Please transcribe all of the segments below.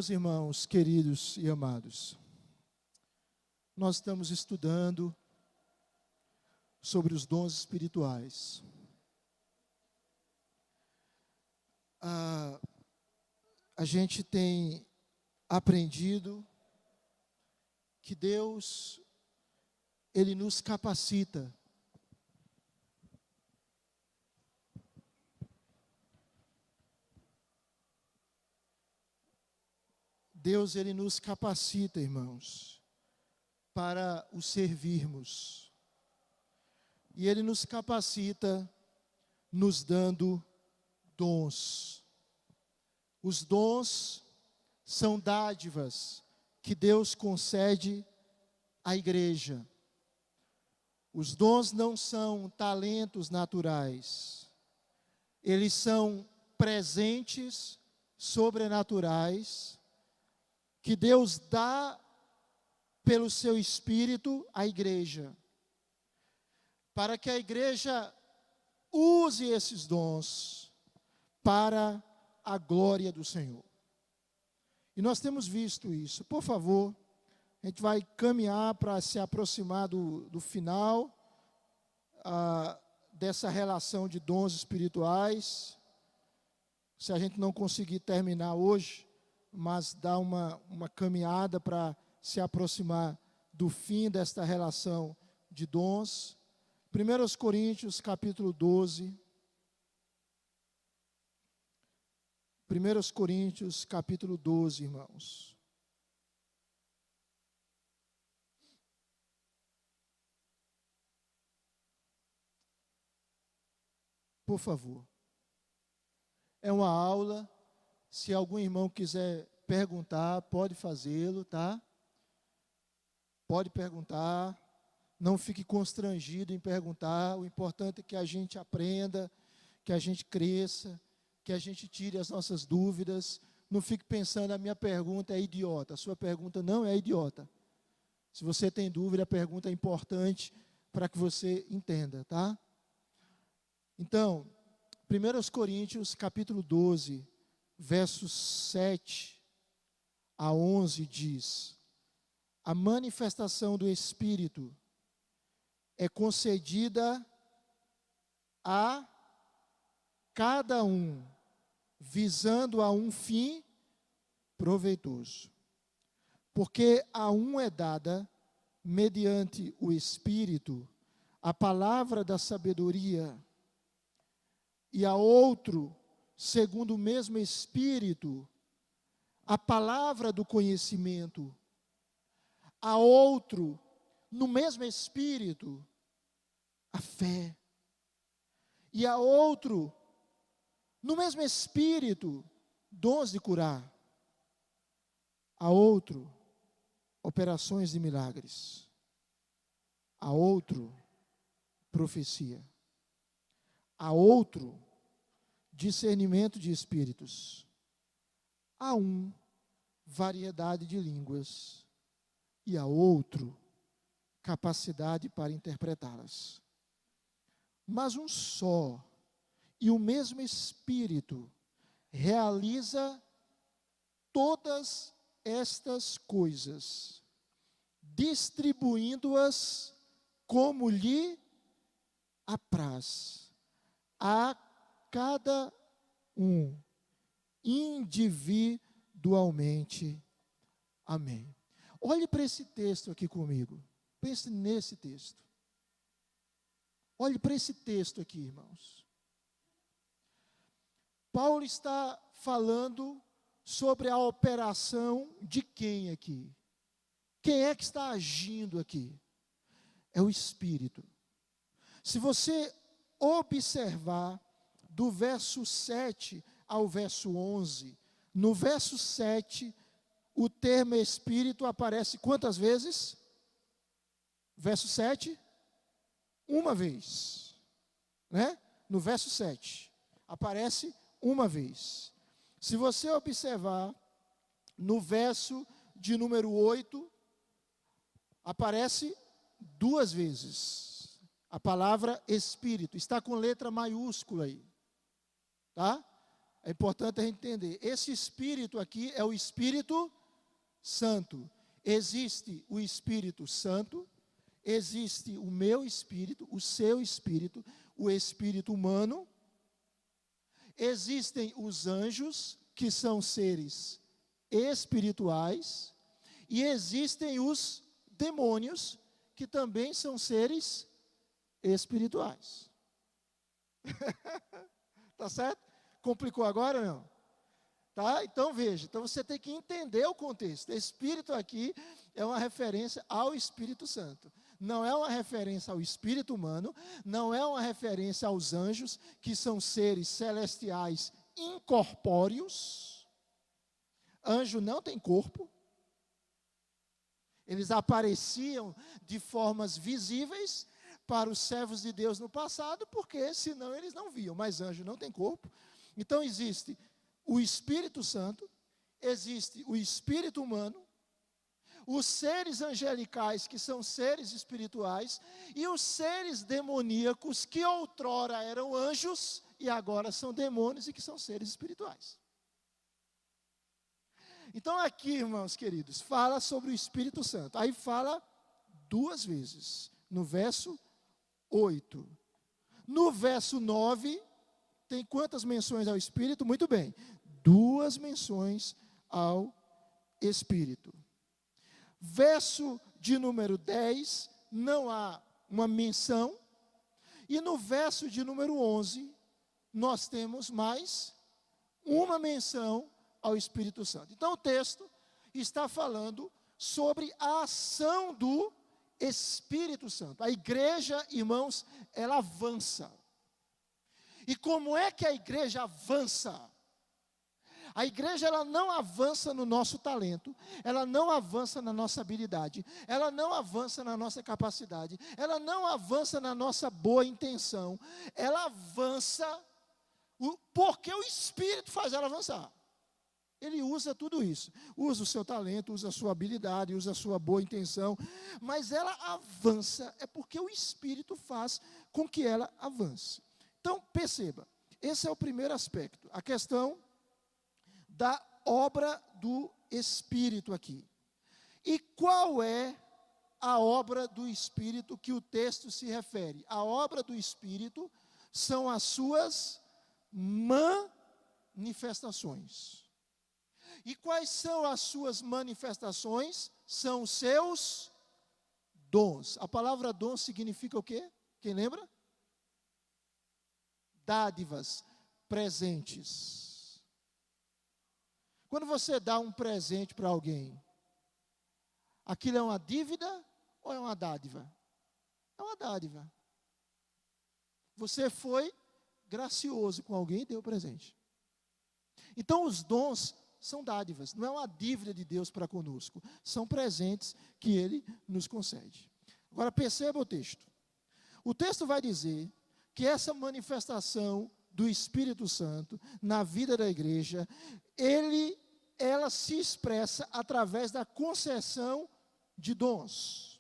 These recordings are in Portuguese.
Meus irmãos queridos e amados, nós estamos estudando sobre os dons espirituais. A gente tem aprendido que Deus, Ele nos capacita. Deus, Ele nos capacita, irmãos, para o servirmos. E Ele nos capacita nos dando dons. Os dons são dádivas que Deus concede à igreja. Os dons não são talentos naturais. Eles são presentes sobrenaturais que Deus dá pelo seu Espírito à igreja, para que a igreja use esses dons para a glória do Senhor. E nós temos visto isso. Por favor, a gente vai caminhar para se aproximar do final dessa relação de dons espirituais. Se a gente não conseguir terminar hoje, mas dar uma caminhada para se aproximar do fim desta relação de dons. 1 Coríntios, capítulo 12. 1 Coríntios, capítulo 12, irmãos. Por favor. É uma aula. Se algum irmão quiser perguntar, pode fazê-lo, tá? Pode perguntar. Não fique constrangido em perguntar. O importante é que a gente aprenda, que a gente cresça, que a gente tire as nossas dúvidas. Não fique pensando, a minha pergunta é idiota. A sua pergunta não é idiota. Se você tem dúvida, a pergunta é importante para que você entenda, tá? Então, 1 Coríntios, capítulo 12, versos 7 a 11 diz: a manifestação do Espírito é concedida a cada um, visando a um fim proveitoso. Porque a um é dada, mediante o Espírito, a palavra da sabedoria, e a outro, segundo o mesmo Espírito, a palavra do conhecimento. A outro, no mesmo Espírito, a fé. E a outro, no mesmo Espírito, dons de curar. A outro, operações de milagres. A outro, profecia. A outro, discernimento de espíritos. A um, variedade de línguas. E a outro, capacidade para interpretá-las. Mas um só e o mesmo Espírito realiza todas estas coisas, distribuindo-as como lhe apraz a cada um, individualmente. Amém. Olhe para esse texto aqui comigo. Pense nesse texto. Olhe para esse texto aqui, irmãos. Paulo está falando sobre a operação de quem aqui? Quem é que está agindo aqui? É o Espírito. Se você observar do verso 7 ao verso 11, no verso 7, o termo Espírito aparece quantas vezes? Verso 7, uma vez, né? No verso 7, aparece uma vez. Se você observar, no verso de número 8, aparece duas vezes. A palavra Espírito, está com letra maiúscula aí, tá? é importante a gente entender. Esse Espírito aqui é o Espírito Santo. Existe o Espírito Santo, existe o meu espírito, o seu espírito, o espírito humano. Existem os anjos, que são seres espirituais, e existem os demônios, que também são seres espirituais. Tá certo? Complicou agora, não? Tá? Então veja, então você tem que entender o contexto. Espírito aqui é uma referência ao Espírito Santo. Não é uma referência ao espírito humano, não é uma referência aos anjos, que são seres celestiais incorpóreos. Anjo não tem corpo. Eles apareciam de formas visíveis para os servos de Deus no passado, porque senão eles não viam, mas anjo não tem corpo. Então existe o Espírito Santo, existe o espírito humano, os seres angelicais, que são seres espirituais, e os seres demoníacos, que outrora eram anjos, e agora são demônios, e que são seres espirituais. Então aqui, irmãos queridos, fala sobre o Espírito Santo. Aí fala 2 vezes, no verso 8. No verso 9, tem quantas menções ao Espírito? Muito bem, 2 menções ao Espírito. Verso de número 10, não há uma menção. E no verso de número 11, nós temos mais uma menção ao Espírito Santo. Então o texto está falando sobre a ação do Espírito Santo. A igreja, irmãos, ela avança. E como é que a igreja avança? A igreja, ela não avança no nosso talento, ela não avança na nossa habilidade, ela não avança na nossa capacidade, ela não avança na nossa boa intenção, ela avança porque o Espírito faz ela avançar. Ele usa tudo isso, usa o seu talento, usa a sua habilidade, usa a sua boa intenção, mas ela avança, é porque o Espírito faz com que ela avance. Então, perceba, esse é o primeiro aspecto, a questão da obra do Espírito aqui. E qual é a obra do Espírito que o texto se refere? A obra do Espírito são as suas manifestações. E quais são as suas manifestações? São os seus dons. A palavra dom significa o quê? Quem lembra? Dádivas, presentes. Quando você dá um presente para alguém, aquilo é uma dívida ou é uma dádiva? É uma dádiva. Você foi gracioso com alguém e deu presente. Então os dons são dádivas, não é uma dívida de Deus para conosco, são presentes que Ele nos concede. Agora perceba o texto. O texto vai dizer que essa manifestação do Espírito Santo na vida da igreja, ela se expressa através da concessão de dons.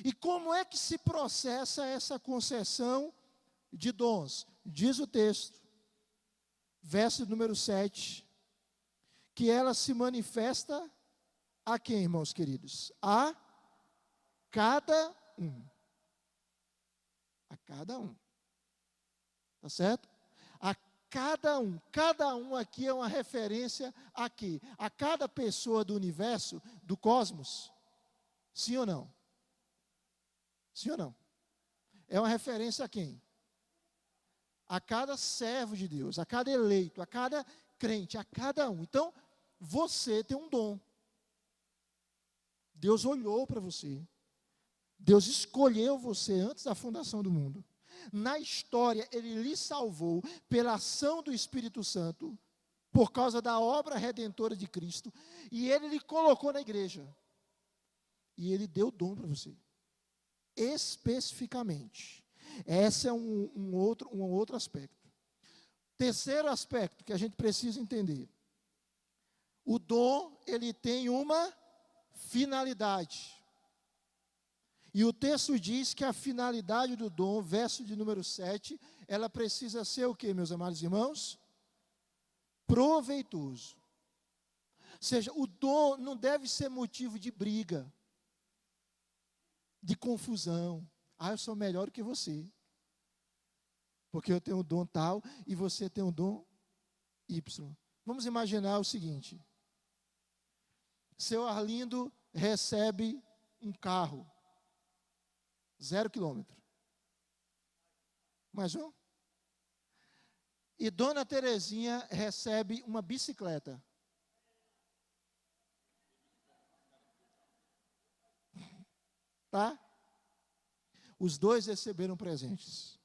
E como é que se processa essa concessão de dons? Diz o texto, verso número 7, que ela se manifesta a quem, irmãos queridos? A cada um. A cada um. Tá certo? A cada um aqui é uma referência a quê? A cada pessoa do universo, do cosmos. Sim ou não? Sim ou não? É uma referência a quem? A cada servo de Deus, a cada eleito, a cada crente, a cada um. Então, você tem um dom. Deus olhou para você. Deus escolheu você antes da fundação do mundo. Na história, Ele lhe salvou pela ação do Espírito Santo, por causa da obra redentora de Cristo, e Ele lhe colocou na igreja. E Ele deu dom para você. Especificamente. Esse é um outro aspecto. Terceiro aspecto que a gente precisa entender. O dom, ele tem uma finalidade. E o texto diz que a finalidade do dom, verso de número 7, ela precisa ser o quê, meus amados irmãos? proveitoso. Ou seja, o dom não deve ser motivo de briga, de confusão. Eu sou melhor do que você, porque eu tenho um dom tal e você tem um dom Y. Vamos imaginar o seguinte: seu Arlindo recebe um carro, 0 quilômetro. Mais um? E Dona Terezinha recebe uma bicicleta. Tá? Os dois receberam presentes.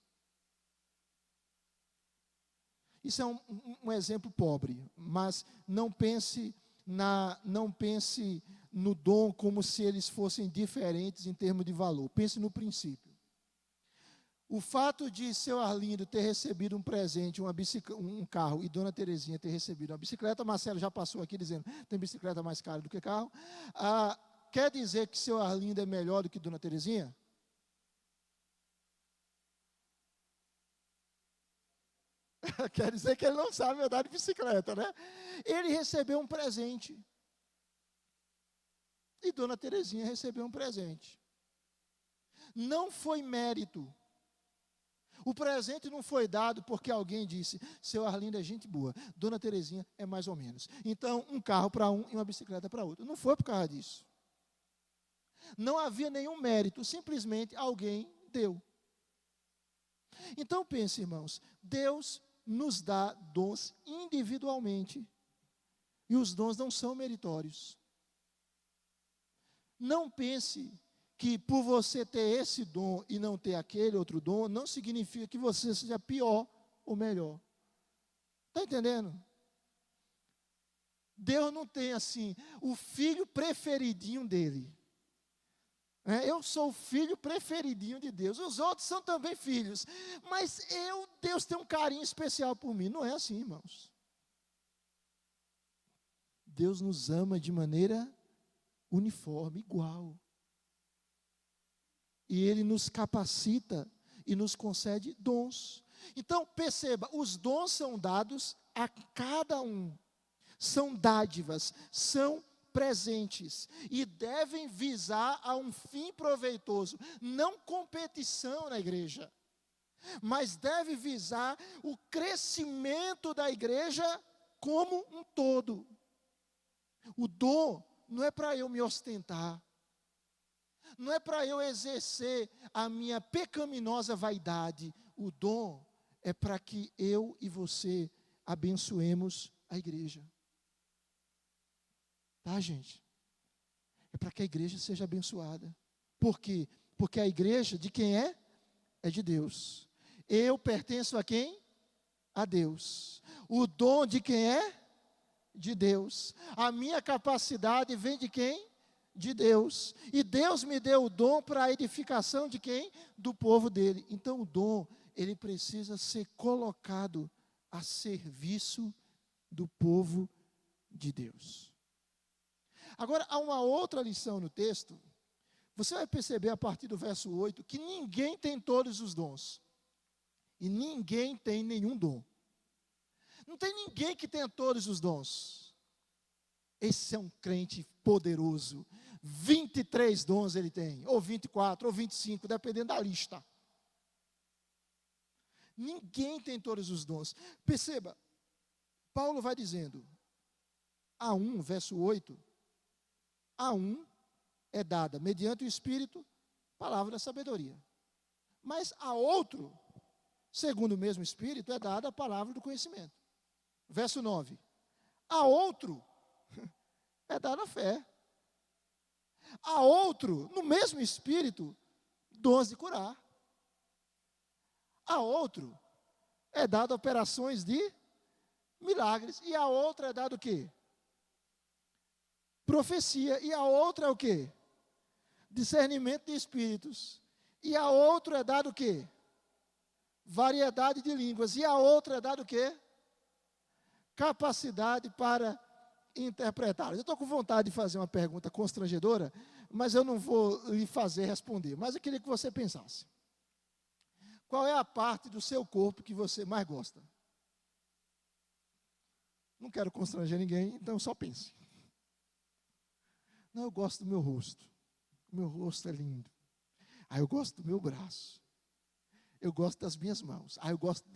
Isso é um exemplo pobre, mas não pense no dom como se eles fossem diferentes em termos de valor. Pense no princípio. O fato de seu Arlindo ter recebido um presente, um carro, e Dona Terezinha ter recebido uma bicicleta, Marcelo já passou aqui dizendo, tem bicicleta mais cara do que carro, quer dizer que seu Arlindo é melhor do que Dona Terezinha? Quer dizer que ele não sabe andar de bicicleta, né? Ele recebeu um presente. E Dona Terezinha recebeu um presente. Não foi mérito. O presente não foi dado porque alguém disse, seu Arlindo é gente boa, Dona Terezinha é mais ou menos. Então, um carro para um e uma bicicleta para outro. Não foi por causa disso. Não havia nenhum mérito, simplesmente alguém deu. Então pense, irmãos, Deus nos dá dons individualmente. E os dons não são meritórios. Não pense que por você ter esse dom e não ter aquele outro dom, não significa que você seja pior ou melhor. Está entendendo? Deus não tem assim, o filho preferidinho dele. Eu sou o filho preferidinho de Deus. Os outros são também filhos. Mas Deus tem um carinho especial por mim. Não é assim, irmãos. Deus nos ama de maneira uniforme, igual. E Ele nos capacita e nos concede dons. Então, perceba, os dons são dados a cada um. São dádivas, são presentes e devem visar a um fim proveitoso, não competição na igreja, mas deve visar o crescimento da igreja como um todo. O dom não é para eu me ostentar, não é para eu exercer a minha pecaminosa vaidade. O dom é para que eu e você abençoemos a igreja. Tá, gente? É para que a igreja seja abençoada. Por quê? Porque a igreja de quem é? É de Deus. Eu pertenço a quem? A Deus. O dom de quem é? De Deus. A minha capacidade vem de quem? De Deus. E Deus me deu o dom para a edificação de quem? Do povo dele. Então o dom, ele precisa ser colocado a serviço do povo de Deus. Agora, há uma outra lição no texto. Você vai perceber a partir do verso 8 que ninguém tem todos os dons. E ninguém tem nenhum dom. Não tem ninguém que tenha todos os dons. Esse é um crente poderoso. 23 dons ele tem, ou 24, ou 25, dependendo da lista. Ninguém tem todos os dons. Perceba, Paulo vai dizendo, a um, verso 8, a um é dada, mediante o Espírito, palavra da sabedoria. Mas a outro, segundo o mesmo Espírito, é dada a palavra do conhecimento. Verso 9. A outro é dada a fé. A outro, no mesmo Espírito, dons de curar. A outro é dado operações de milagres. E a outra é dado o quê? Profecia. E a outra é o quê? Discernimento de espíritos. E a outra é dado o quê? Variedade de línguas. E a outra é dado o quê? Capacidade para interpretar. Eu estou com vontade de fazer uma pergunta constrangedora, mas eu não vou lhe fazer responder. Mas eu queria que você pensasse. Qual é a parte do seu corpo que você mais gosta? Não quero constranger ninguém, então só pense. Não, eu gosto do meu rosto. O meu rosto é lindo. Ah, eu gosto do meu braço. Eu gosto das minhas mãos. Ah, eu gosto...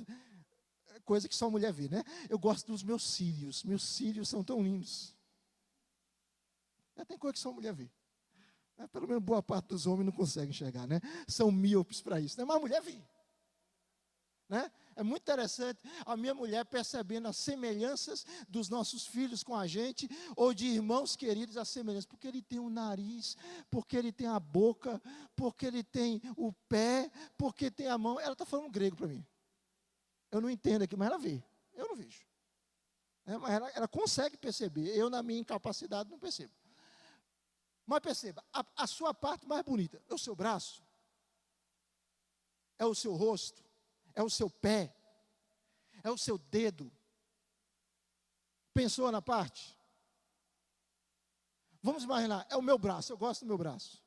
Coisa que só mulher vê, né? Eu gosto dos meus cílios. Meus cílios são tão lindos. Tem coisa que só mulher vê. Pelo menos boa parte dos homens não consegue enxergar, né? São míopes para isso, né? Mas a mulher vê. Né? É muito interessante a minha mulher percebendo as semelhanças dos nossos filhos com a gente, ou de irmãos queridos, as semelhanças, porque ele tem o nariz, porque ele tem a boca, porque ele tem o pé, porque tem a mão. Ela está falando grego para mim. Eu não entendo aqui, mas ela vê. Eu não vejo. Mas ela consegue perceber. Eu, na minha incapacidade, não percebo. Mas perceba, a sua parte mais bonita é o seu braço, é o seu rosto, é o seu pé, é o seu dedo. Pensou na parte? Vamos imaginar, é o meu braço, eu gosto do meu braço.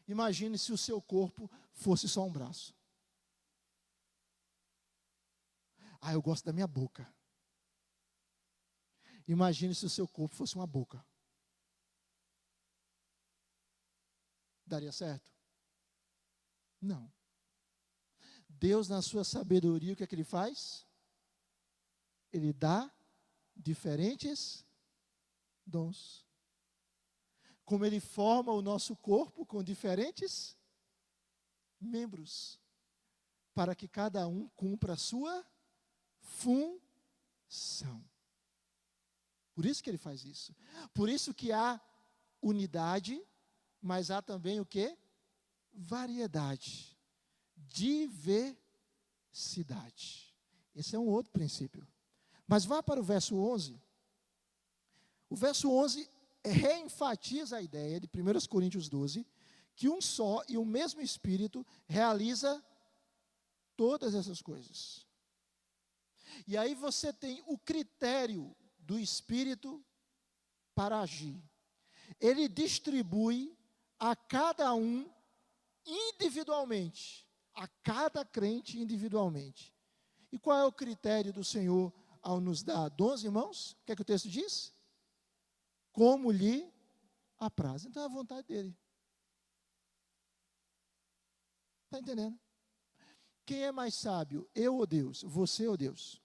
Imagine se o seu corpo fosse só um braço. Ah, eu gosto da minha boca. Imagine se o seu corpo fosse uma boca. Daria certo? Não. Deus, na sua sabedoria, o que é que Ele faz? Ele dá diferentes dons. Como Ele forma o nosso corpo com diferentes membros, para que cada um cumpra a sua função. Por isso que Ele faz isso. Por isso que há unidade, mas há também o quê? Variedade. Diversidade. Esse é um outro princípio. Mas vá para o verso 11. O verso 11 reenfatiza a ideia de 1 Coríntios 12, que um só e o mesmo Espírito realiza todas essas coisas. E aí você tem o critério do Espírito para agir. Ele distribui a cada um individualmente, a cada crente individualmente. E qual é o critério do Senhor ao nos dar dons, irmãos? O que é que o texto diz? Como lhe apraz. Então é a vontade dele. Está entendendo? Quem é mais sábio? Eu ou Deus? Você ou Deus?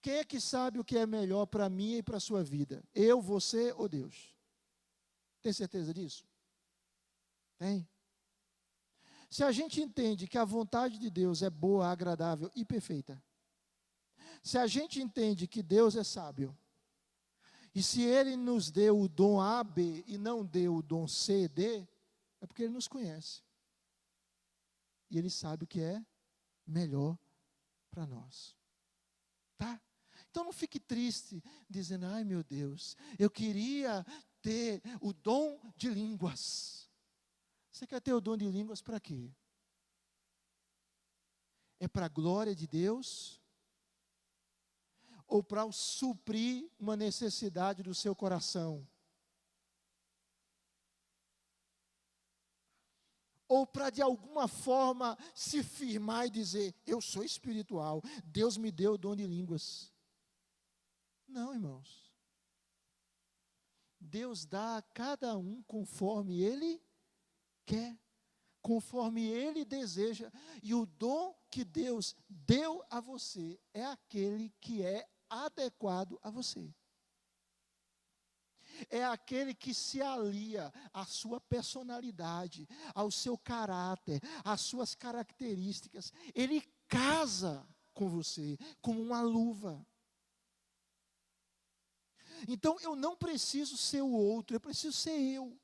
Quem é que sabe o que é melhor para mim e para a sua vida? Eu, você ou Deus? Tem certeza disso? Tem. Se a gente entende que a vontade de Deus é boa, agradável e perfeita, se a gente entende que Deus é sábio, e se Ele nos deu o dom A, B e não deu o dom C, D, é porque Ele nos conhece. E Ele sabe o que é melhor para nós. Tá? Então não fique triste, dizendo, ai meu Deus, eu queria ter o dom de línguas. Você quer ter o dom de línguas para quê? É para a glória de Deus? Ou para suprir uma necessidade do seu coração? Ou para de alguma forma se firmar e dizer, eu sou espiritual, Deus me deu o dom de línguas? Não, irmãos. Deus dá a cada um conforme Ele quer, conforme Ele deseja. E o dom que Deus deu a você é aquele que é adequado a você. É aquele que se alia à sua personalidade, ao seu caráter, às suas características. Ele casa com você como uma luva. Então eu não preciso ser o outro, eu preciso ser eu.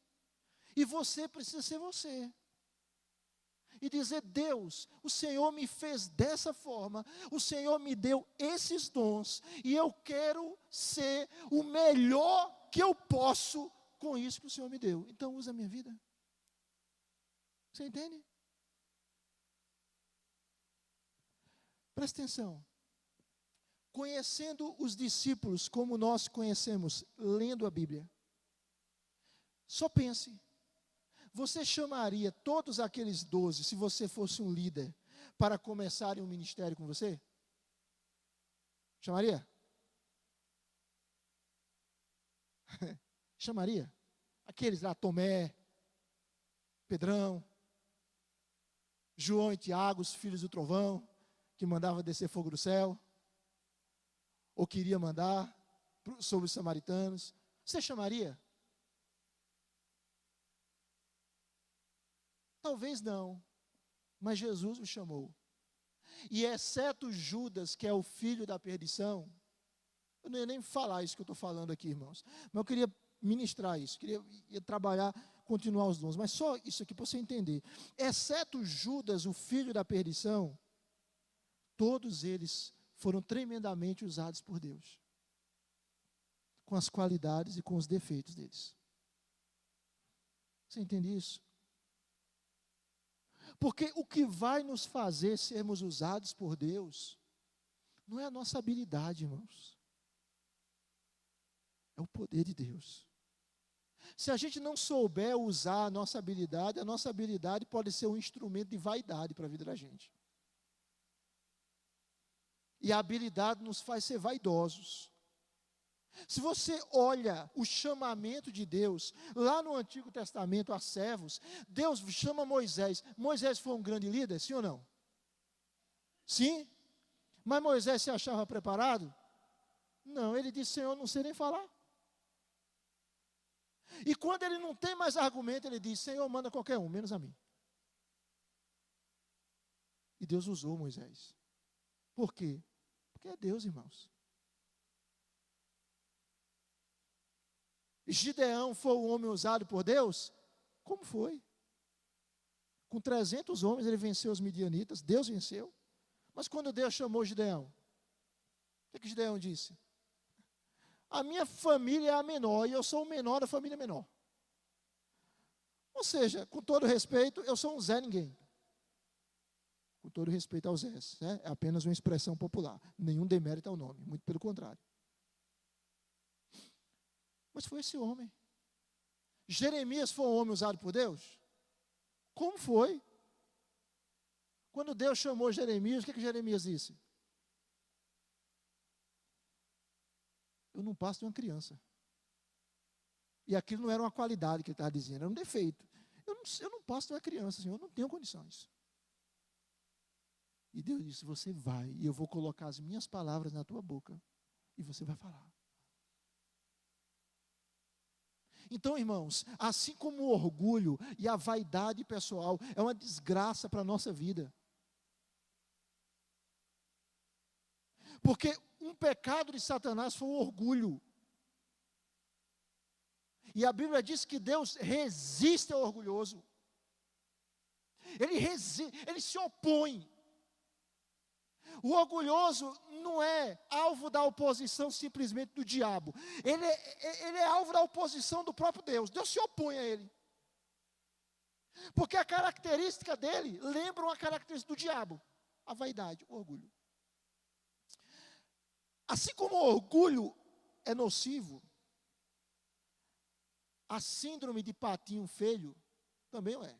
E você precisa ser você. E dizer, Deus, o Senhor me fez dessa forma, o Senhor me deu esses dons, e eu quero ser o melhor que eu posso com isso que o Senhor me deu. Então usa a minha vida. Você entende? Presta atenção. Conhecendo os discípulos como nós conhecemos, lendo a Bíblia, só pense. Você chamaria todos aqueles 12, se você fosse um líder, para começarem um ministério com você? Chamaria? Chamaria? Aqueles lá, Tomé, Pedrão, João e Tiago, os filhos do trovão, que mandava descer fogo do céu, ou queria mandar sobre os samaritanos. Você chamaria? Talvez não, mas Jesus o chamou. E exceto Judas, que é o filho da perdição, eu não ia nem falar isso que eu estou falando aqui, irmãos, mas eu queria ministrar isso, ia trabalhar, continuar os dons, mas só isso aqui para você entender. Exceto Judas, o filho da perdição, todos eles foram tremendamente usados por Deus, com as qualidades e com os defeitos deles. Você entende isso? Porque o que vai nos fazer sermos usados por Deus, não é a nossa habilidade, irmãos. É o poder de Deus. Se a gente não souber usar a nossa habilidade pode ser um instrumento de vaidade para a vida da gente. E a habilidade nos faz ser vaidosos. Se você olha o chamamento de Deus, lá no Antigo Testamento, a servos, Deus chama Moisés. Moisés foi um grande líder, sim ou não? Sim? Mas Moisés se achava preparado? Não, ele disse, Senhor, não sei nem falar. E quando ele não tem mais argumento, ele diz, Senhor, manda qualquer um, menos a mim. E Deus usou Moisés. Por quê? Porque é Deus, irmãos. Gideão foi o homem usado por Deus? Como foi? Com 300 homens ele venceu os midianitas, Deus venceu. Mas quando Deus chamou Gideão, o que Gideão disse? A minha família é a menor e eu sou o menor da família menor. Ou seja, com todo respeito, eu sou um Zé Ninguém. Com todo respeito aos Zés, né? É apenas uma expressão popular. Nenhum demérito ao nome, muito pelo contrário. Mas foi esse homem. Jeremias foi um homem usado por Deus? Como foi? Quando Deus chamou Jeremias, o que Jeremias disse? Eu não passo de uma criança. E aquilo não era uma qualidade que ele estava dizendo, era um defeito. Eu não passo de uma criança, Senhor, eu não tenho condições. E Deus disse, você vai, e eu vou colocar as minhas palavras na tua boca, e você vai falar. Então, irmãos, assim como o orgulho e a vaidade pessoal é uma desgraça para a nossa vida. Porque um pecado de Satanás foi o orgulho. E a Bíblia diz que Deus resiste ao orgulhoso. Ele se opõe. O orgulhoso não é alvo da oposição simplesmente do diabo. Ele é alvo da oposição do próprio Deus. Deus se opõe a ele. Porque a característica dele lembra uma característica do diabo. A vaidade, o orgulho. Assim como o orgulho é nocivo, a síndrome de patinho feio também é.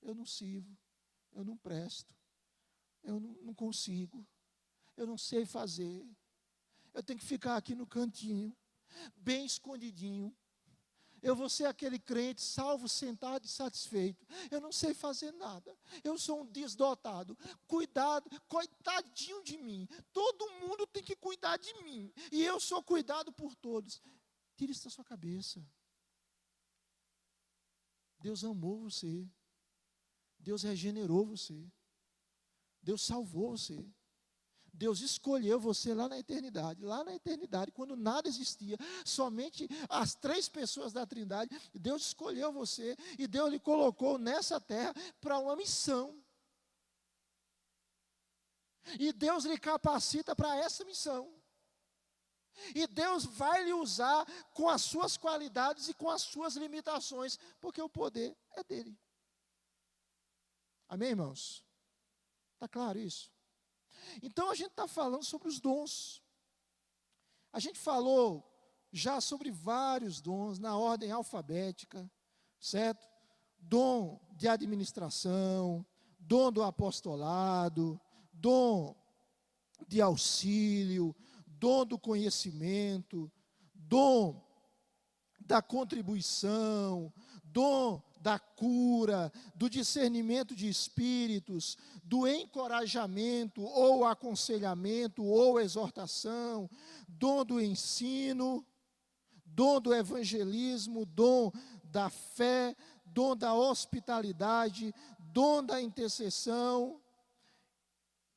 Eu não sirvo, eu não presto. Eu não consigo, eu não sei fazer, eu tenho que ficar aqui no cantinho, bem escondidinho, eu vou ser aquele crente salvo, sentado e satisfeito, eu não sei fazer nada, eu sou um desdotado, coitadinho de mim, todo mundo tem que cuidar de mim, e eu sou cuidado por todos. Tire isso da sua cabeça. Deus amou você, Deus regenerou você, Deus salvou você. Deus escolheu você lá na eternidade. Lá na eternidade, quando nada existia, somente as 3 pessoas da Trindade, Deus escolheu você e Deus lhe colocou nessa terra para uma missão. E Deus lhe capacita para essa missão. E Deus vai lhe usar com as suas qualidades e com as suas limitações, porque o poder é dele. Amém, irmãos? Está claro isso? Então a gente está falando sobre os dons. A gente falou já sobre vários dons na ordem alfabética, certo? Dom de administração, dom do apostolado, dom de auxílio, dom do conhecimento, dom da contribuição, dom da cura, do discernimento de espíritos, do encorajamento, ou aconselhamento, ou exortação, dom do ensino, dom do evangelismo, dom da fé, dom da hospitalidade, dom da intercessão.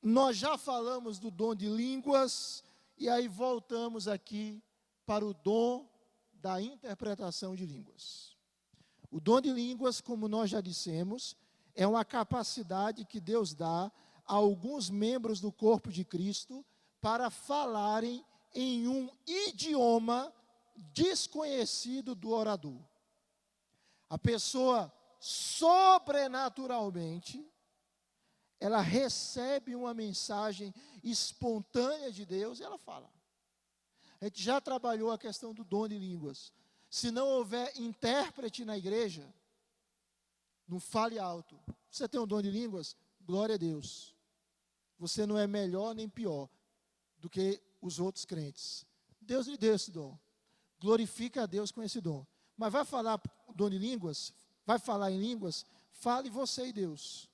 Nós já falamos do dom de línguas, e aí voltamos aqui para o dom da interpretação de línguas. O dom de línguas, como nós já dissemos, é uma capacidade que Deus dá a alguns membros do corpo de Cristo para falarem em um idioma desconhecido do orador. A pessoa, sobrenaturalmente, ela recebe uma mensagem espontânea de Deus e ela fala. A gente já trabalhou a questão do dom de línguas. Se não houver intérprete na igreja, não fale alto. Você tem um dom de línguas? Glória a Deus. Você não é melhor nem pior do que os outros crentes. Deus lhe deu esse dom. Glorifica a Deus com esse dom. Mas vai falar o dom de línguas? Vai falar em línguas? Fale você e Deus.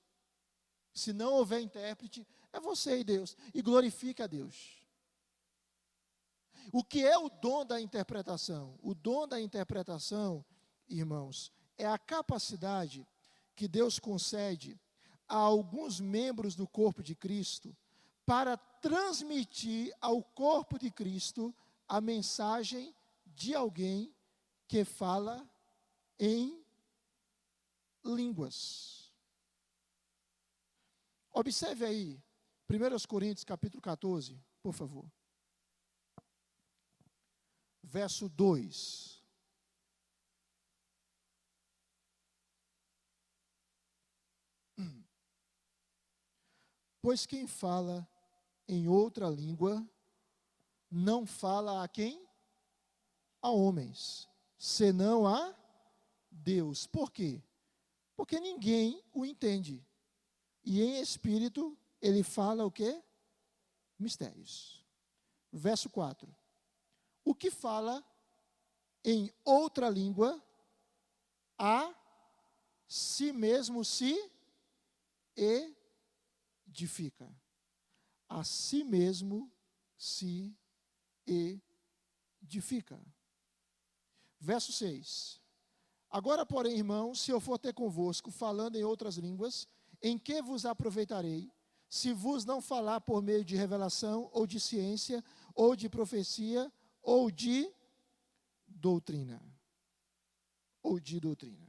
Se não houver intérprete, é você e Deus. E glorifica a Deus. O que é o dom da interpretação? O dom da interpretação, irmãos, é a capacidade que Deus concede a alguns membros do corpo de Cristo para transmitir ao corpo de Cristo a mensagem de alguém que fala em línguas. Observe aí, 1 Coríntios capítulo 14, por favor. Verso 2. Pois quem fala em outra língua, não fala a quem? A homens, senão a Deus. Por quê? Porque ninguém o entende. E em espírito, ele fala o quê? Mistérios. Verso 4. O que fala em outra língua, a si mesmo se edifica. A si mesmo se edifica. Verso 6. Agora, porém, irmãos, se eu for ter convosco, falando em outras línguas, em que vos aproveitarei, se vos não falar por meio de revelação, ou de ciência, ou de profecia, ou de doutrina. Ou de doutrina.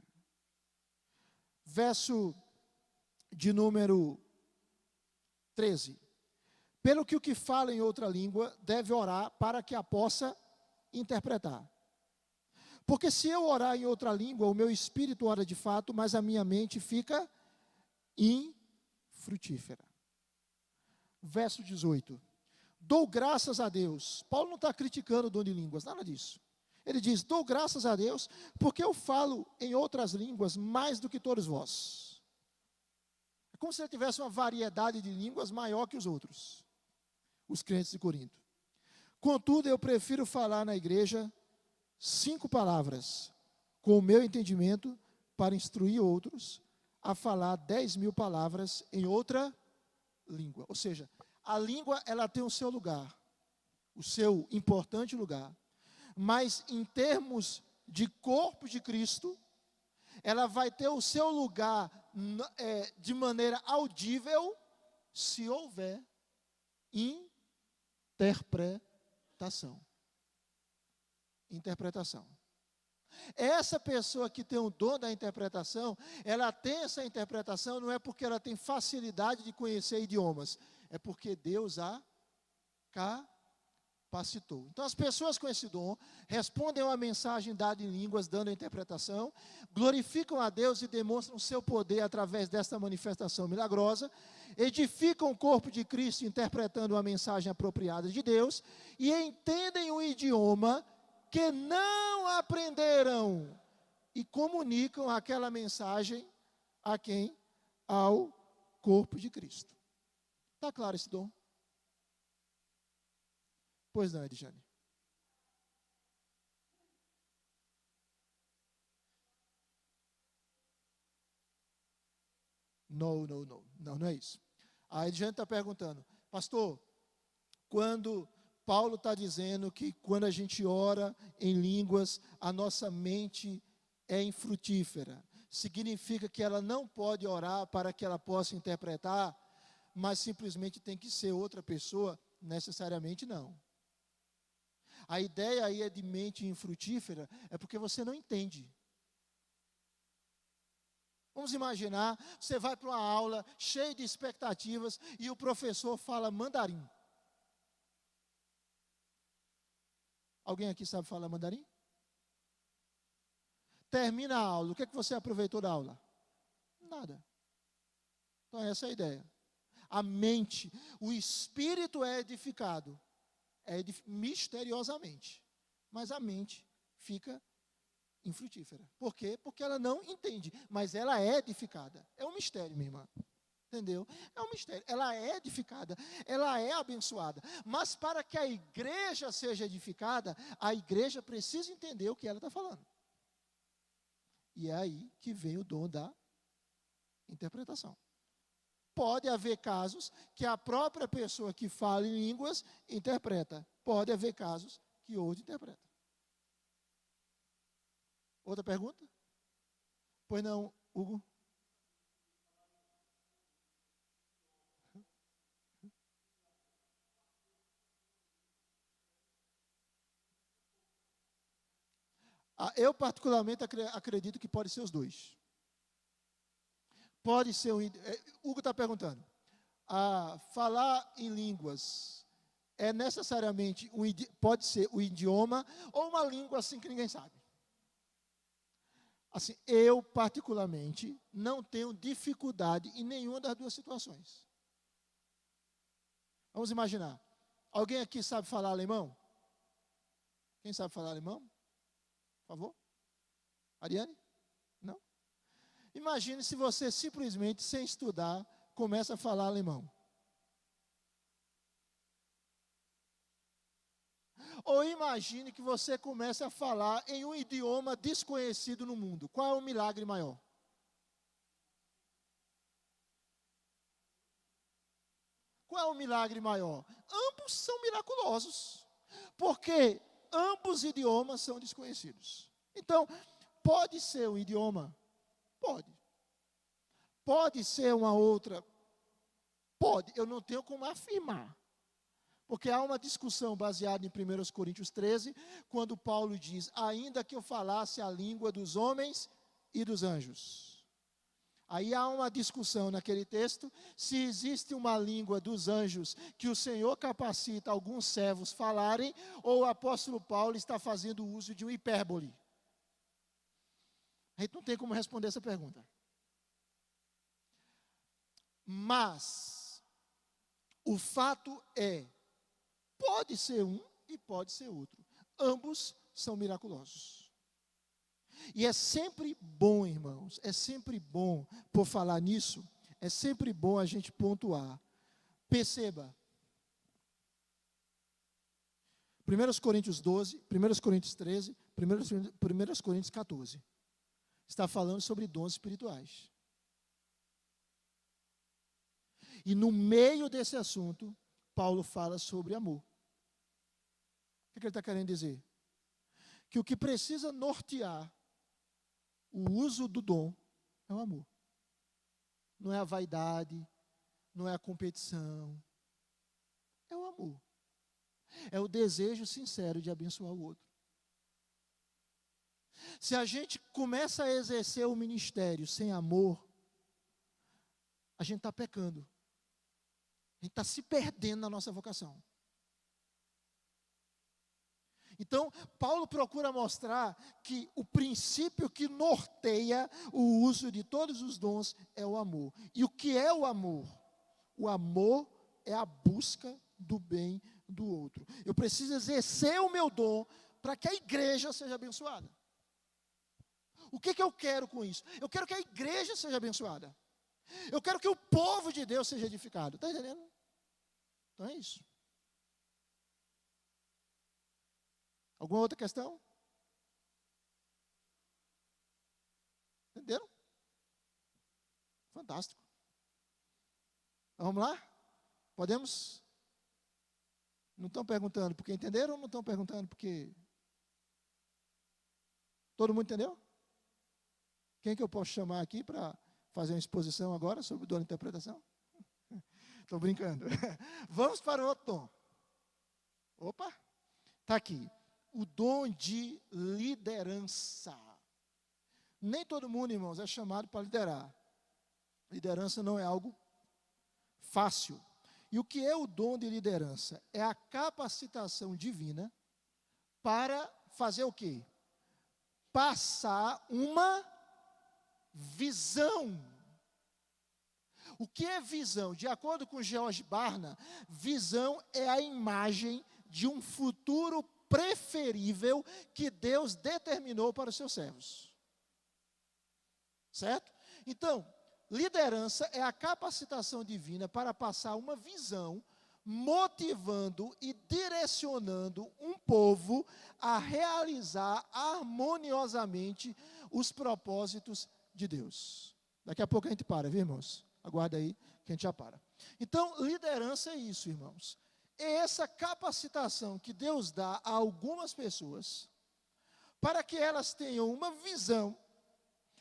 Verso de número 13. Pelo que o que fala em outra língua deve orar para que a possa interpretar. Porque se eu orar em outra língua, o meu espírito ora de fato, mas a minha mente fica infrutífera. Verso 18. Dou graças a Deus. Paulo não está criticando o dom de línguas, nada disso. Ele diz, dou graças a Deus, porque eu falo em outras línguas mais do que todos vós. É como se ele tivesse uma variedade de línguas maior que os outros, os crentes de Corinto. Contudo, eu prefiro falar na igreja 5 palavras, com o meu entendimento, para instruir outros, a falar 10.000 palavras em outra língua. Ou seja, a língua, ela tem o seu lugar, o seu importante lugar, mas em termos de corpo de Cristo, ela vai ter o seu lugar de maneira audível, se houver interpretação. Interpretação. Essa pessoa que tem o dom da interpretação, ela tem essa interpretação não é porque ela tem facilidade de conhecer idiomas, é porque Deus a capacitou. Então as pessoas com esse dom respondem a uma mensagem dada em línguas, dando a interpretação, glorificam a Deus e demonstram o seu poder através desta manifestação milagrosa, edificam o corpo de Cristo interpretando uma mensagem apropriada de Deus e entendem o idioma que não aprenderam e comunicam aquela mensagem a quem? Ao corpo de Cristo. Está claro esse dom? Pois não, Edjane. Não é isso. Aí a gente está perguntando, pastor, quando Paulo está dizendo que quando a gente ora em línguas, a nossa mente é infrutífera. Significa que ela não pode orar para que ela possa interpretar, mas simplesmente tem que ser outra pessoa? Necessariamente não. A ideia aí é de mente infrutífera, é porque você não entende. Vamos imaginar, você vai para uma aula cheia de expectativas e o professor fala mandarim. Alguém aqui sabe falar mandarim? Termina a aula, o que é que você aproveitou da aula? Nada. Então essa é a ideia. A mente, o espírito é edificado, misteriosamente, mas a mente fica infrutífera. Por quê? Porque ela não entende, mas ela é edificada. É um mistério, minha irmã. Entendeu? É um mistério. Ela é edificada, ela é abençoada. Mas para que a igreja seja edificada, a igreja precisa entender o que ela está falando. E é aí que vem o dom da interpretação. Pode haver casos que a própria pessoa que fala em línguas interpreta. Pode haver casos que outro interpreta. Outra pergunta? Pois não, Hugo? Eu particularmente acredito que pode ser os dois. Pode ser Hugo está perguntando. Falar em línguas é necessariamente pode ser o idioma ou uma língua assim que ninguém sabe. Assim, eu particularmente não tenho dificuldade em nenhuma das duas situações. Vamos imaginar. Alguém aqui sabe falar alemão? Quem sabe falar alemão? Por favor? Ariane? Não? Imagine se você simplesmente, sem estudar, começa a falar alemão. Ou imagine que você começa a falar em um idioma desconhecido no mundo. Qual é o milagre maior? Qual é o milagre maior? Ambos são miraculosos, porque ambos idiomas são desconhecidos. Então, pode ser um idioma? Pode. Pode ser uma outra? Pode. Eu não tenho como afirmar. Porque há uma discussão baseada em 1 Coríntios 13, quando Paulo diz, ainda que eu falasse a língua dos homens e dos anjos. Aí há uma discussão naquele texto, se existe uma língua dos anjos que o Senhor capacita alguns servos falarem, ou o apóstolo Paulo está fazendo uso de uma hipérbole. A gente não tem como responder essa pergunta. Mas, o fato é, pode ser um e pode ser outro. Ambos são miraculosos. E é sempre bom, irmãos, é sempre bom, por falar nisso, é sempre bom a gente pontuar. Perceba. 1 Coríntios 12, 1 Coríntios 13, 1 Coríntios 14. Está falando sobre dons espirituais. E no meio desse assunto, Paulo fala sobre amor. O que ele está querendo dizer? Que o que precisa nortear o uso do dom é o amor. Não é a vaidade, não é a competição. É o amor. É o desejo sincero de abençoar o outro. Se a gente começa a exercer o ministério sem amor, a gente está pecando. A gente está se perdendo na nossa vocação. Então, Paulo procura mostrar que o princípio que norteia o uso de todos os dons é o amor. E o que é o amor? O amor é a busca do bem do outro. Eu preciso exercer o meu dom para que a igreja seja abençoada. O que eu quero com isso? Eu quero que a igreja seja abençoada. Eu quero que o povo de Deus seja edificado. Está entendendo? Então é isso. Alguma outra questão? Entenderam? Fantástico. Vamos lá? Podemos? Não estão perguntando porque entenderam ou não estão perguntando porque... Todo mundo entendeu? Quem que eu posso chamar aqui para fazer uma exposição agora sobre o dom de interpretação? Estou brincando. Vamos para o outro dom. Opa, está aqui. O dom de liderança. Nem todo mundo, irmãos, é chamado para liderar. Liderança não é algo fácil. E o que é o dom de liderança? É a capacitação divina para fazer o quê? Passar uma visão. O que é visão? De acordo com George Barna, visão é a imagem de um futuro preferível que Deus determinou para os seus servos. Certo? Então, liderança é a capacitação divina para passar uma visão, motivando e direcionando um povo a realizar harmoniosamente os propósitos de Deus. Daqui a pouco a gente para, viu, irmãos? Aguarda aí que a gente já para. Então, liderança é isso, irmãos. É essa capacitação que Deus dá a algumas pessoas para que elas tenham uma visão,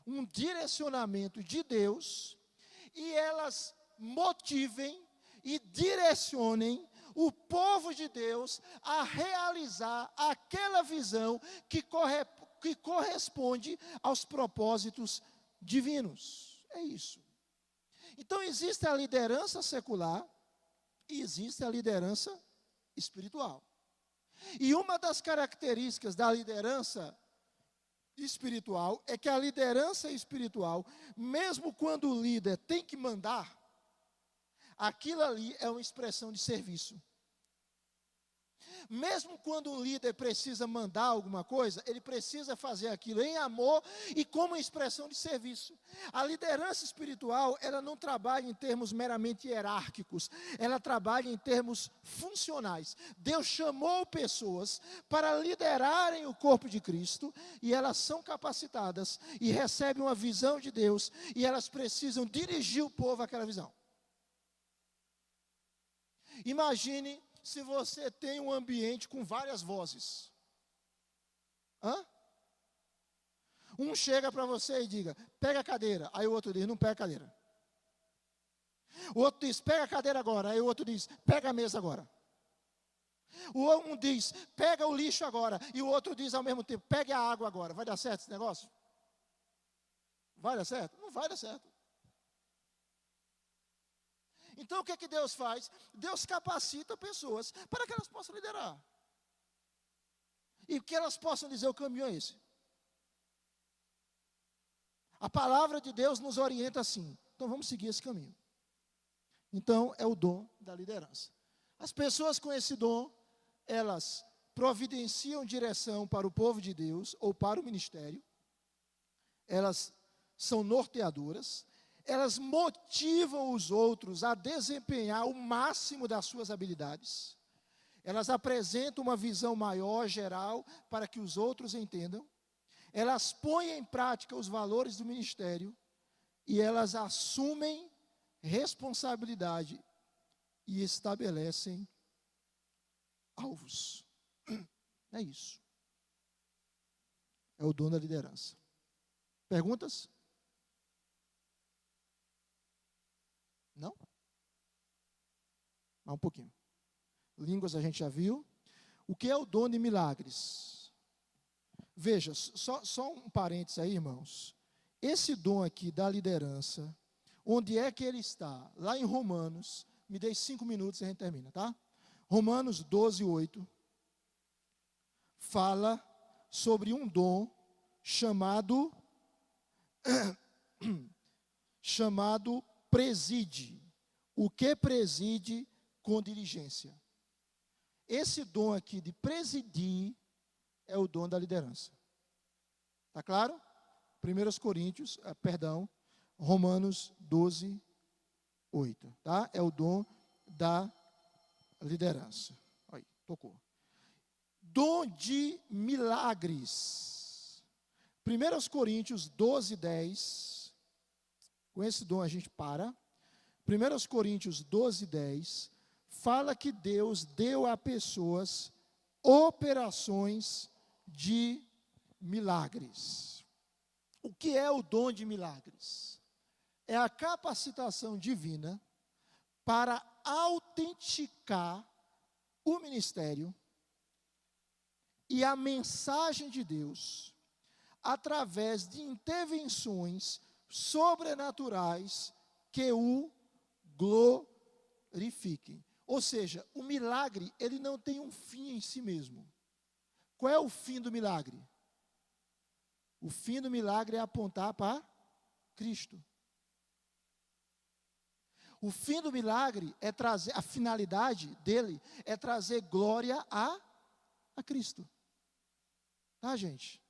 um direcionamento de Deus, e elas motivem e direcionem o povo de Deus a realizar aquela visão que corresponde aos propósitos divinos. É isso. Então existe a liderança secular e existe a liderança espiritual. E uma das características da liderança espiritual é que a liderança espiritual, mesmo quando o líder tem que mandar, aquilo ali é uma expressão de serviço. Mesmo quando um líder precisa mandar alguma coisa, ele precisa fazer aquilo em amor e como expressão de serviço. A liderança espiritual, ela não trabalha em termos meramente hierárquicos, ela trabalha em termos funcionais. Deus chamou pessoas para liderarem o corpo de Cristo, e elas são capacitadas e recebem uma visão de Deus, e elas precisam dirigir o povo àquela visão. Imagine se você tem um ambiente com várias vozes. Um chega para você e diga, pega a cadeira. Aí o outro diz, não pega a cadeira. O outro diz, pega a cadeira agora. Aí o outro diz, pega a mesa agora. Um diz, pega o lixo agora. E o outro diz ao mesmo tempo, pega a água agora. Vai dar certo esse negócio? Vai dar certo? Não vai dar certo. Então o que é que Deus faz? Deus capacita pessoas para que elas possam liderar. E que elas possam dizer, o caminho é esse. A palavra de Deus nos orienta assim. Então vamos seguir esse caminho. Então é o dom da liderança. As pessoas com esse dom, elas providenciam direção para o povo de Deus ou para o ministério. Elas são norteadoras. Elas motivam os outros a desempenhar o máximo das suas habilidades. Elas apresentam uma visão maior, geral, para que os outros entendam. Elas põem em prática os valores do ministério e elas assumem responsabilidade e estabelecem alvos. É isso. É o dom da liderança. Perguntas? Não? Um pouquinho. Línguas a gente já viu. O que é o dom de milagres? Veja, só um parênteses aí, irmãos. Esse dom aqui da liderança, onde é que ele está? Lá em Romanos, me dê 5 minutos e a gente termina, tá? Romanos 12, 8, fala sobre um dom chamado preside. O que preside com diligência. Esse dom aqui de presidir é o dom da liderança. Está claro? 1 Coríntios, Romanos 12, 8. Tá? É o dom da liderança. Aí, tocou. Dom de milagres. 1 Coríntios 12, 10. Com esse dom a gente para. 1 Coríntios 12, 10, fala que Deus deu a pessoas operações de milagres. O que é o dom de milagres? É a capacitação divina para autenticar o ministério e a mensagem de Deus através de intervenções sobrenaturais que o glorifiquem. Ou seja, o milagre, ele não tem um fim em si mesmo. Qual é o fim do milagre? O fim do milagre é apontar para Cristo. O fim do milagre é trazer, a finalidade dele é trazer glória a Cristo. Tá, gente?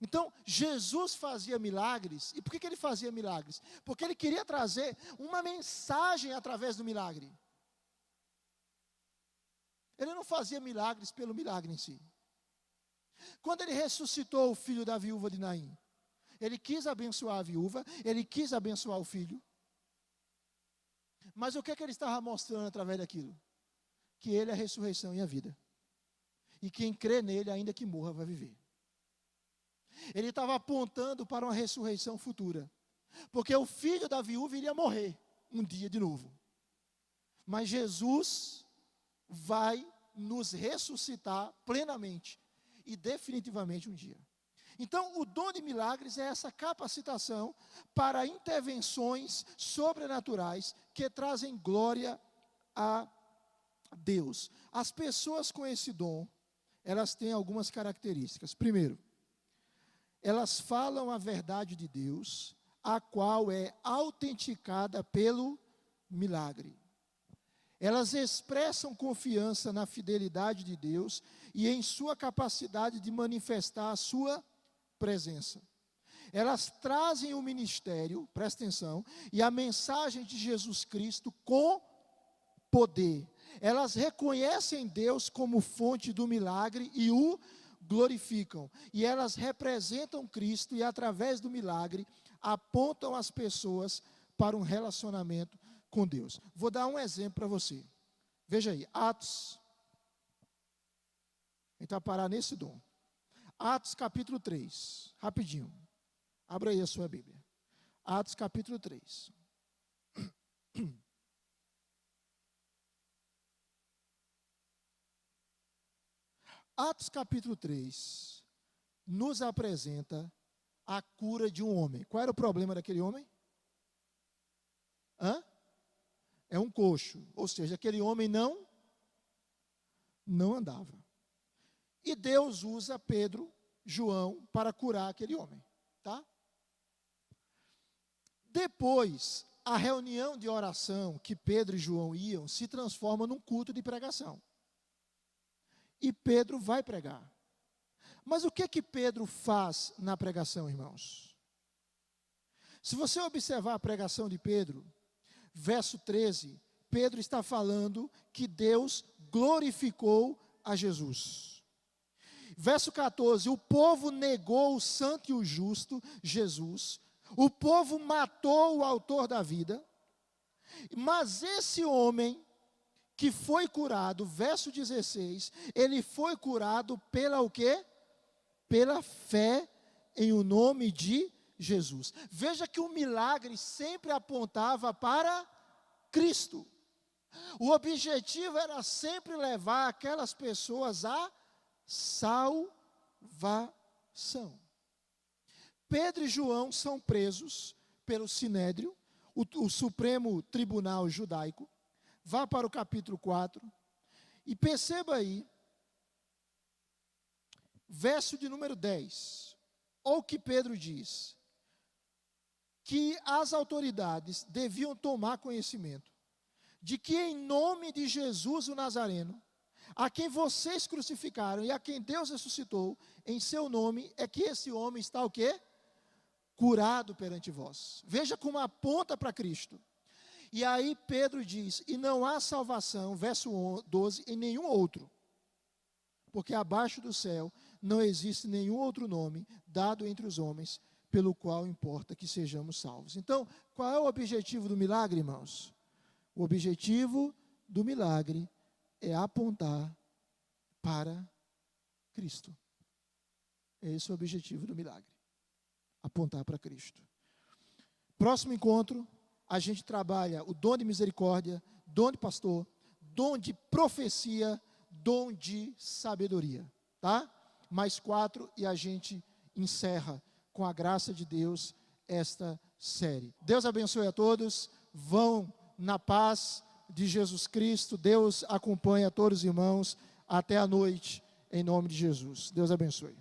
Então, Jesus fazia milagres. E por que ele fazia milagres? Porque ele queria trazer uma mensagem através do milagre. Ele não fazia milagres pelo milagre em si. Quando ele ressuscitou o filho da viúva de Naim, ele quis abençoar a viúva, ele quis abençoar o filho. Mas o que ele estava mostrando através daquilo? Que ele é a ressurreição e a vida. E quem crê nele, ainda que morra, vai viver. Ele estava apontando para uma ressurreição futura. Porque o filho da viúva iria morrer um dia de novo. Mas Jesus vai nos ressuscitar plenamente e definitivamente um dia. Então, o dom de milagres é essa capacitação para intervenções sobrenaturais que trazem glória a Deus. As pessoas com esse dom, elas têm algumas características. Primeiro, elas falam a verdade de Deus, a qual é autenticada pelo milagre. Elas expressam confiança na fidelidade de Deus e em sua capacidade de manifestar a sua presença. Elas trazem o ministério, presta atenção, e a mensagem de Jesus Cristo com poder. Elas reconhecem Deus como fonte do milagre e o glorificam. E elas representam Cristo e através do milagre apontam as pessoas para um relacionamento com Deus. Vou dar um exemplo para você. Veja aí, Atos. A gente vai parar nesse dom. Atos capítulo 3, rapidinho. Abra aí a sua Bíblia. Atos capítulo 3. Atos capítulo 3 nos apresenta a cura de um homem. Qual era o problema daquele homem? É um coxo, ou seja, aquele homem não andava. E Deus usa Pedro, João, para curar aquele homem, tá? Depois, a reunião de oração que Pedro e João iam se transforma num culto de pregação. E Pedro vai pregar. Mas o que Pedro faz na pregação, irmãos? Se você observar a pregação de Pedro, verso 13, Pedro está falando que Deus glorificou a Jesus. Verso 14, o povo negou o santo e o justo, Jesus. O povo matou o autor da vida. Mas esse homem que foi curado, verso 16, ele foi curado pela o quê? Pela fé em o nome de Jesus. Veja que o milagre sempre apontava para Cristo. O objetivo era sempre levar aquelas pessoas à salvação. Pedro e João são presos pelo Sinédrio, o Supremo Tribunal Judaico. Vá para o capítulo 4 e perceba aí, verso de número 10. Olha o que Pedro diz: que as autoridades deviam tomar conhecimento de que em nome de Jesus o Nazareno, a quem vocês crucificaram e a quem Deus ressuscitou, em seu nome é que esse homem está o quê? Curado perante vós. Veja como aponta para Cristo. E aí Pedro diz, e não há salvação, verso 12, em nenhum outro, porque abaixo do céu não existe nenhum outro nome dado entre os homens, pelo qual importa que sejamos salvos. Então, qual é o objetivo do milagre, irmãos? O objetivo do milagre é apontar para Cristo. Esse é o objetivo do milagre. Apontar para Cristo. Próximo encontro, a gente trabalha o dom de misericórdia, dom de pastor, dom de profecia, dom de sabedoria, tá? Mais 4 e a gente encerra com a graça de Deus esta série. Deus abençoe a todos, vão na paz de Jesus Cristo, Deus acompanha a todos os irmãos até a noite, em nome de Jesus. Deus abençoe.